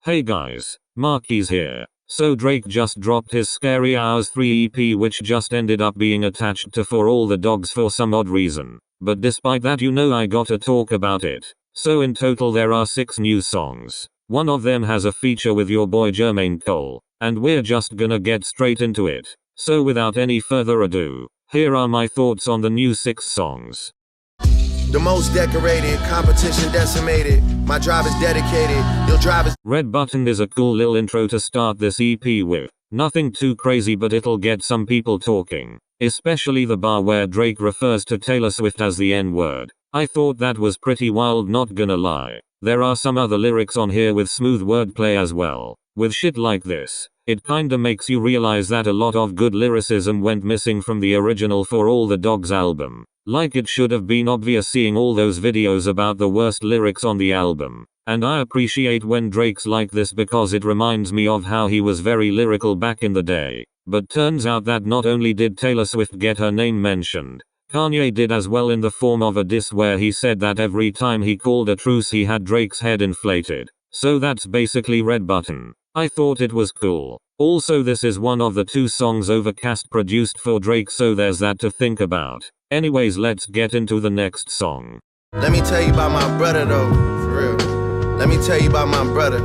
Hey guys, Marquis here. So Drake just dropped his Scary Hours 3 EP, which just ended up being attached to For All the Dogs for some odd reason. But despite that, I gotta talk about it. So in total there are 6 new songs. One of them has a feature with your boy Jermaine Cole. And we're just gonna get straight into it. So without any further ado, here are my thoughts on the new 6 songs. The most decorated, competition decimated. My drive is dedicated, your drive is. Red Button is a cool little intro to start this EP with. Nothing too crazy, but it'll get some people talking. Especially the bar where Drake refers to Taylor Swift as the N-word. I thought that was pretty wild, not gonna lie. There are some other lyrics on here with smooth wordplay as well. With shit like this, it kinda makes you realize that a lot of good lyricism went missing from the original For All the Dogs album. Like it should have been obvious seeing all those videos about the worst lyrics on the album. And I appreciate when Drake's like this because it reminds me of how he was very lyrical back in the day. But turns out that not only did Taylor Swift get her name mentioned, Kanye did as well, in the form of a diss where he said that every time he called a truce he had Drake's head inflated. So that's basically Red Button. I thought it was cool. Also, this is one of the 2 songs Overcast produced for Drake, so there's that to think about. Anyways, let's get into the next song. Let me tell you about my brother though, for real. Let me tell you about my brother.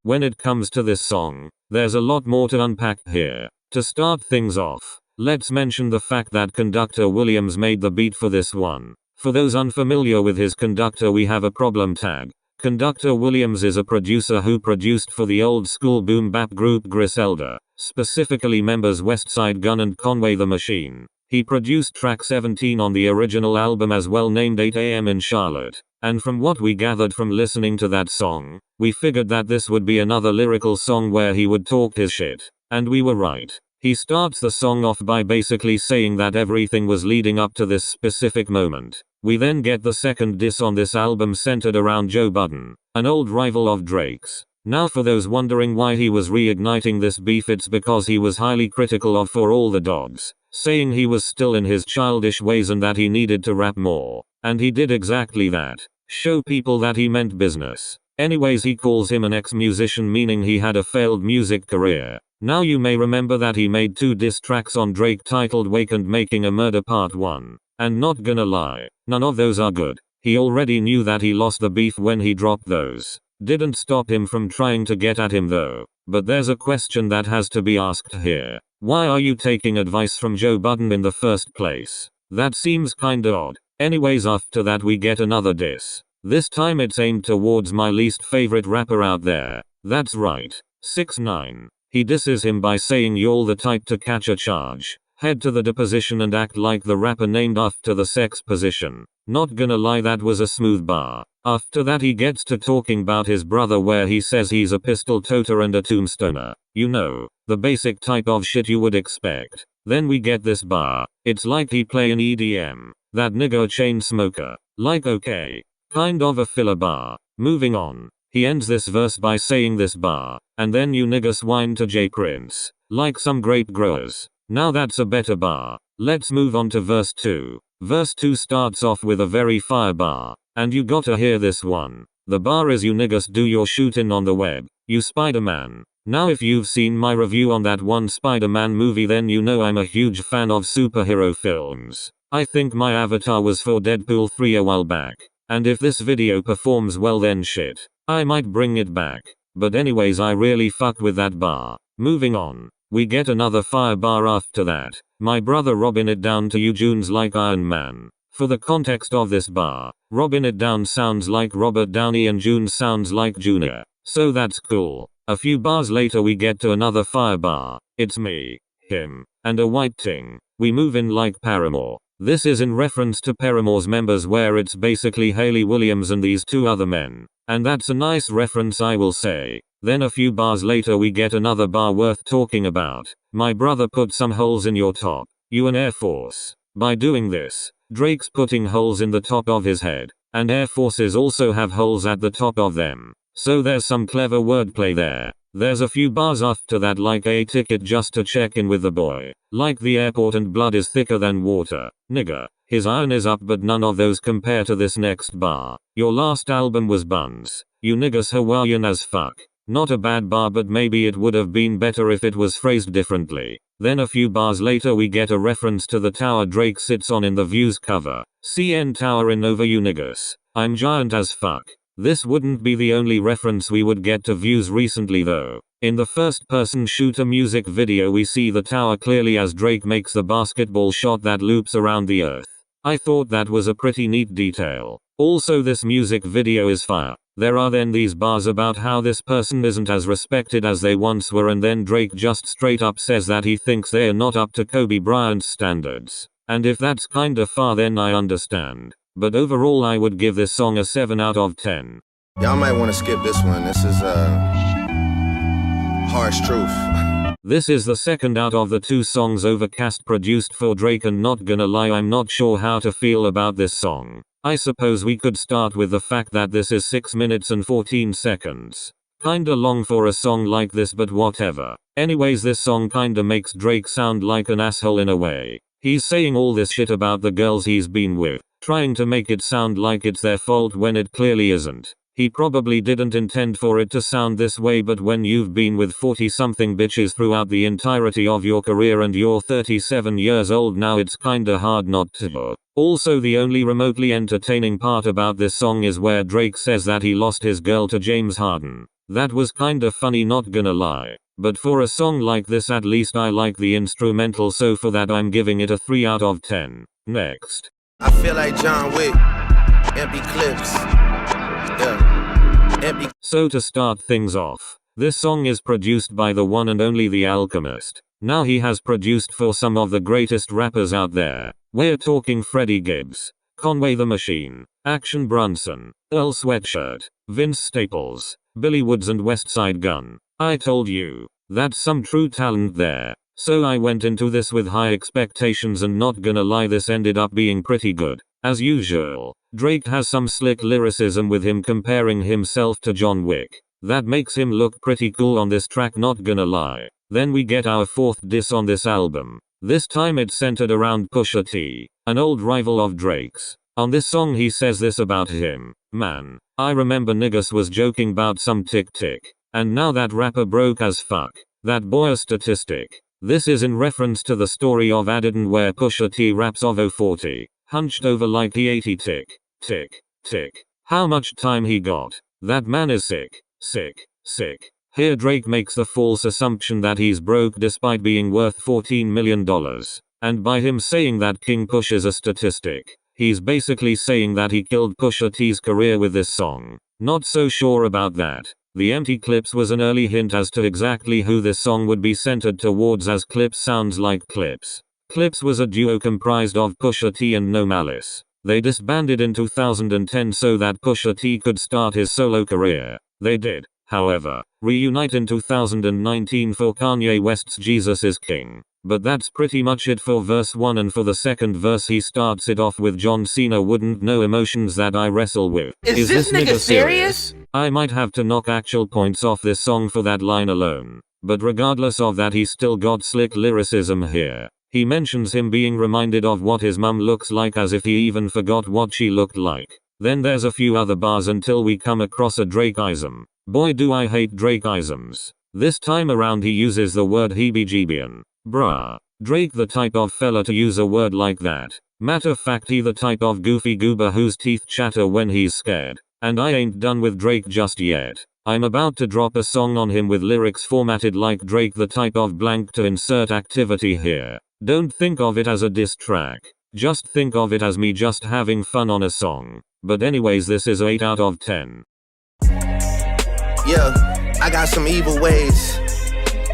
When it comes to this song, there's a lot more to unpack here. To start things off, let's mention the fact that Conductor Williams made the beat for this one. For those unfamiliar with his Conductor, we have a problem tag. Conductor Williams is a producer who produced for the old school boom bap group Griselda, specifically members Westside Gunn and Conway the Machine. He produced track 17 on the original album as well, named 8 AM in Charlotte. And from what we gathered from listening to that song, we figured that this would be another lyrical song where he would talk his shit. And we were right. He starts the song off by basically saying that everything was leading up to this specific moment. We then get the second diss on this album centered around Joe Budden, an old rival of Drake's. Now for those wondering why he was reigniting this beef, it's because he was highly critical of For All the Dogs, saying he was still in his childish ways and that he needed to rap more. And he did exactly that. Show people that he meant business. Anyways, he calls him an ex-musician, meaning he had a failed music career. Now you may remember that he made 2 diss tracks on Drake titled Wake and Making a Murder Part 1. And not gonna lie, none of those are good. He already knew that he lost the beef when he dropped those. Didn't stop him from trying to get at him though. But there's a question that has to be asked here. Why are you taking advice from Joe Budden in the first place? That seems kinda odd. Anyways, after that we get another diss. This time it's aimed towards my least favorite rapper out there. That's right, 6ix9ine. He disses him by saying you're the type to catch a charge, head to the deposition and act like the rapper named after the sex position. Not gonna lie, that was a smooth bar. After that he gets to talking about his brother where he says he's a pistol toter and a tombstoner. You know, the basic type of shit you would expect. Then we get this bar. It's like he playing EDM. That nigga a chain smoker. Like okay. Kind of a filler bar. Moving on. He ends this verse by saying this bar. And then you niggas whine to J Prince. Like some grape growers. Now that's a better bar. Let's move on to verse 2. Verse 2 starts off with a very fire bar. And you gotta hear this one. The bar is you niggas do your shooting on the web. You Spider-Man. Now if you've seen my review on that one Spider-Man movie, then you know I'm a huge fan of superhero films. I think my avatar was for Deadpool 3 a while back. And if this video performs well, then shit, I might bring it back. But anyways, I really fucked with that bar. Moving on. We get another fire bar after that. My brother Robin it down to you June's like Iron Man. For the context of this bar, Robin it down sounds like Robert Downey and June sounds like Junior. So that's cool. A few bars later we get to another fire bar. It's me, him, and a white ting. We move in like Paramore. This is in reference to Paramore's members where it's basically Hayley Williams and these 2 other men. And that's a nice reference, I will say. Then a few bars later we get another bar worth talking about. My brother put some holes in your top. You an Air Force. By doing this, Drake's putting holes in the top of his head. And Air Forces also have holes at the top of them. So there's some clever wordplay there. There's a few bars after that like a ticket just to check in with the boy. Like the airport and blood is thicker than water. Nigga. His iron is up but none of those compare to this next bar. Your last album was buns. You niggas Hawaiian as fuck. Not a bad bar but maybe it would have been better if it was phrased differently. Then a few bars later we get a reference to the tower Drake sits on in the Views cover. CN Tower in over you niggas. I'm giant as fuck. This wouldn't be the only reference we would get to Views recently though. In the first-person shooter music video we see the tower clearly as Drake makes the basketball shot that loops around the earth. I thought that was a pretty neat detail. Also this music video is fire. There are then these bars about how this person isn't as respected as they once were and then Drake just straight up says that he thinks they're not up to Kobe Bryant's standards. And if that's kinda far then I understand. But overall I would give this song a 7 out of 10. Y'all might want to skip this one. This is harsh truth. This is the second out of the 2 songs Overcast produced for Drake and not gonna lie I'm not sure how to feel about this song. I suppose we could start with the fact that this is 6 minutes and 14 seconds. Kinda long for a song like this but whatever. Anyways this song kinda makes Drake sound like an asshole in a way. He's saying all this shit about the girls he's been with, trying to make it sound like it's their fault when it clearly isn't. He probably didn't intend for it to sound this way but when you've been with 40-something bitches throughout the entirety of your career and you're 37 years old now it's kinda hard not to. Also the only remotely entertaining part about this song is where Drake says that he lost his girl to James Harden. That was kinda funny not gonna lie. But for a song like this at least I like the instrumental so for that I'm giving it a 3 out of 10. Next. I feel like John Wick. Empty clips. Yeah. Empty. So to start things off, this song is produced by the one and only The Alchemist. Now he has produced for some of the greatest rappers out there. We're talking Freddie Gibbs, Conway the Machine, Action Bronson, Earl Sweatshirt, Vince Staples, Billy Woods and Westside Gunn. I told you, that's some true talent there. So I went into this with high expectations and not gonna lie this ended up being pretty good. As usual, Drake has some slick lyricism with him comparing himself to John Wick. That makes him look pretty cool on this track not gonna lie. Then we get our 4th diss on this album. This time it's centered around Pusha T, an old rival of Drake's. On this song he says this about him. Man, I remember niggas was joking about some tick tick. And now that rapper broke as fuck. That boy a statistic. This is in reference to the story of Adidon where Pusha T raps of 040. Hunched over like he 80 tick, tick, tick. How much time he got. That man is sick, sick, sick. Here Drake makes the false assumption that he's broke despite being worth $14 million. And by him saying that King Push is a statistic, he's basically saying that he killed Pusha T's career with this song. Not so sure about that. The Empty Clips was an early hint as to exactly who this song would be centered towards as Clips sounds like Clips. Clips was a duo comprised of Pusha T and No Malice. They disbanded in 2010 so that Pusha T could start his solo career. They did, however, reunite in 2019 for Kanye West's Jesus is King. But that's pretty much it for verse 1 and for the second verse he starts it off with John Cena wouldn't know emotions that I wrestle with. Is this nigga serious? I might have to knock actual points off this song for that line alone. But regardless of that he's still got slick lyricism here. He mentions him being reminded of what his mum looks like as if he even forgot what she looked like. Then there's a few other bars until we come across a Drake-ism. Boy do I hate Drake-isms. This time around he uses the word heebie-jeebian. Bruh. Drake the type of fella to use a word like that. Matter of fact he the type of goofy goober whose teeth chatter when he's scared. And I ain't done with Drake just yet. I'm about to drop a song on him with lyrics formatted like Drake the type of blank to insert activity here. Don't think of it as a diss track. Just think of it as me just having fun on a song. But anyways this is 8 out of 10. Yeah, I got some evil ways.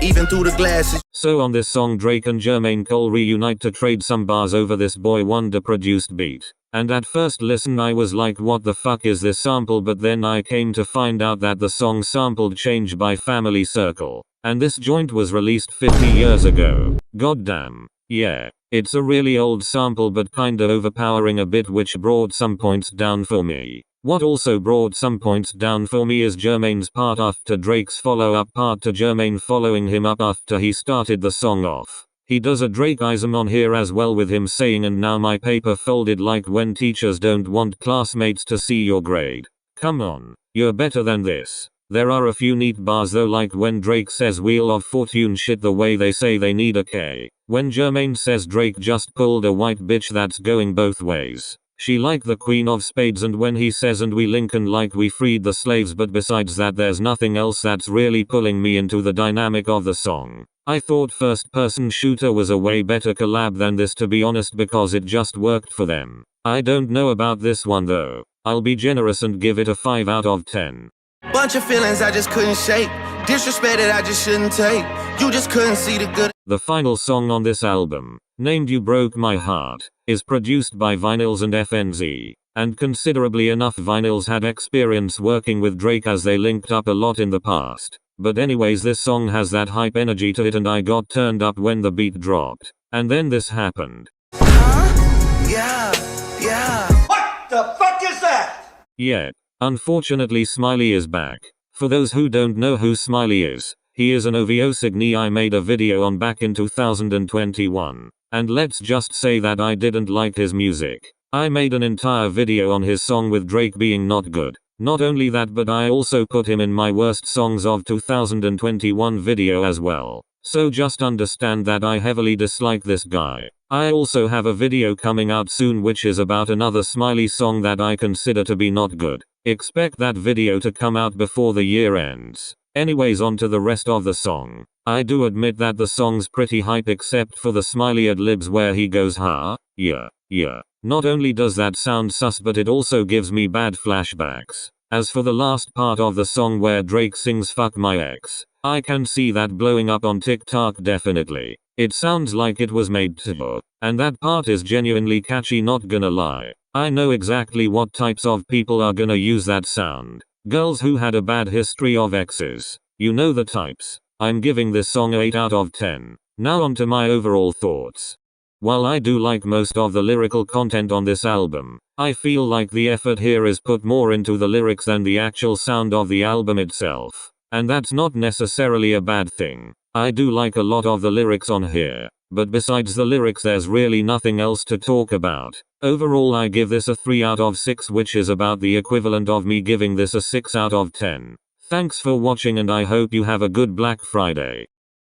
Even through the glasses. So on this song Drake and Jermaine Cole reunite to trade some bars over this Boy Wonder produced beat. And at first listen I was like what the fuck is this sample but then I came to find out that the song sampled Change by Family Circle. And this joint was released 50 years ago. Goddamn. Yeah. It's a really old sample but kinda overpowering a bit which brought some points down for me. What also brought some points down for me is Jermaine's part after Drake's follow-up part to Jermaine following him up after he started the song off. He does a Drakeism on here as well with him saying and now my paper folded like when teachers don't want classmates to see your grade. Come on, you're better than this. There are a few neat bars though like when Drake says Wheel of Fortune shit the way they say they need a K. When Jermaine says Drake just pulled a white bitch that's going both ways. She like the Queen of Spades and when he says and we Lincoln like we freed the slaves but besides that there's nothing else that's really pulling me into the dynamic of the song. I thought First Person Shooter was a way better collab than this to be honest because it just worked for them. I don't know about this one though. I'll be generous and give it a 5 out of 10. Bunch of feelings I just couldn't shake. Disrespect that I just shouldn't take. You just couldn't see the good. The final song on this album, named You Broke My Heart, is produced by Vinyls and FNZ. And considerably enough Vinyls had experience working with Drake as they linked up a lot in the past. But anyways this song has that hype energy to it and I got turned up when the beat dropped. And then this happened. Huh? Yeah. What the fuck is that? Yeah. Unfortunately Smiley is back. For those who don't know who Smiley is, he is an OVO signee I made a video on back in 2021. And let's just say that I didn't like his music. I made an entire video on his song with Drake being not good. Not only that but I also put him in my worst songs of 2021 video as well. So just understand that I heavily dislike this guy. I also have a video coming out soon which is about another Smiley song that I consider to be not good. Expect that video to come out before the year ends. Anyways on to the rest of the song. I do admit that the song's pretty hype except for the Smiley ad-libs where he goes yeah. Not only does that sound sus but it also gives me bad flashbacks. As for the last part of the song where Drake sings fuck my ex, I can see that blowing up on TikTok definitely. It sounds like it was made to. And that part is genuinely catchy not gonna lie. I know exactly what types of people are gonna use that sound. Girls who had a bad history of exes. You know the types. I'm giving this song a 8 out of 10. Now on to my overall thoughts. While I do like most of the lyrical content on this album, I feel like the effort here is put more into the lyrics than the actual sound of the album itself. And that's not necessarily a bad thing. I do like a lot of the lyrics on here, but besides the lyrics there's really nothing else to talk about. Overall I give this a 3 out of 6 which is about the equivalent of me giving this a 6 out of 10. Thanks for watching and I hope you have a good Black Friday.